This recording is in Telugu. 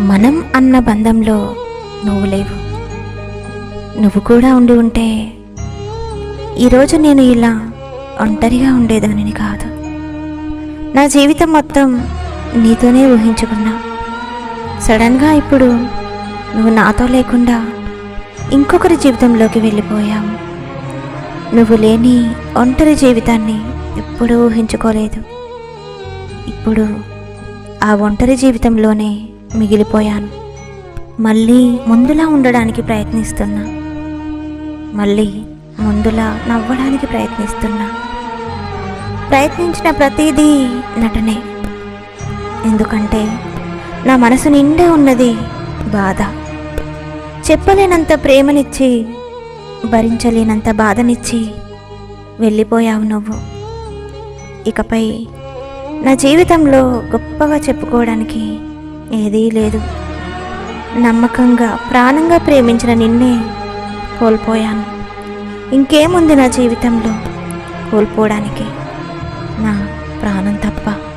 మనం అన్న బంధంలో నువ్వు లేవు. నువ్వు కూడా ఉండి ఉంటే ఈరోజు నేను ఇలా ఒంటరిగా ఉండేదానిని కాదు. నా జీవితం మొత్తం నీతోనే ఊహించుకున్నా. సడన్గా ఇప్పుడు నువ్వు నాతో లేకుండా ఇంకొకరి జీవితంలోకి వెళ్ళిపోయావు. నువ్వు లేని ఒంటరి జీవితాన్ని ఎప్పుడూ ఊహించుకోలేదు. ఇప్పుడు ఆ ఒంటరి జీవితంలోనే మిగిలిపోయాను. మళ్ళీ ముందులా ఉండడానికి ప్రయత్నిస్తున్నా. మళ్ళీ ముందులా నవ్వడానికి ప్రయత్నిస్తున్నా. ప్రయత్నించిన ప్రతిదీ నటనే. ఎందుకంటే నా మనసు నిండా ఉన్నది బాధ. చెప్పలేనంత ప్రేమనిచ్చి భరించలేనంత బాధనిచ్చి వెళ్ళిపోయావు నువ్వు. ఇకపై నా జీవితంలో గొప్పగా చెప్పుకోవడానికి ఏదీ లేదు. నమ్మకంగా ప్రాణంగా ప్రేమించిన నిన్నే కోల్పోయాను. ఇంకేముంది నా జీవితంలో కోల్పోవడానికి? నా ప్రాణం తప్ప.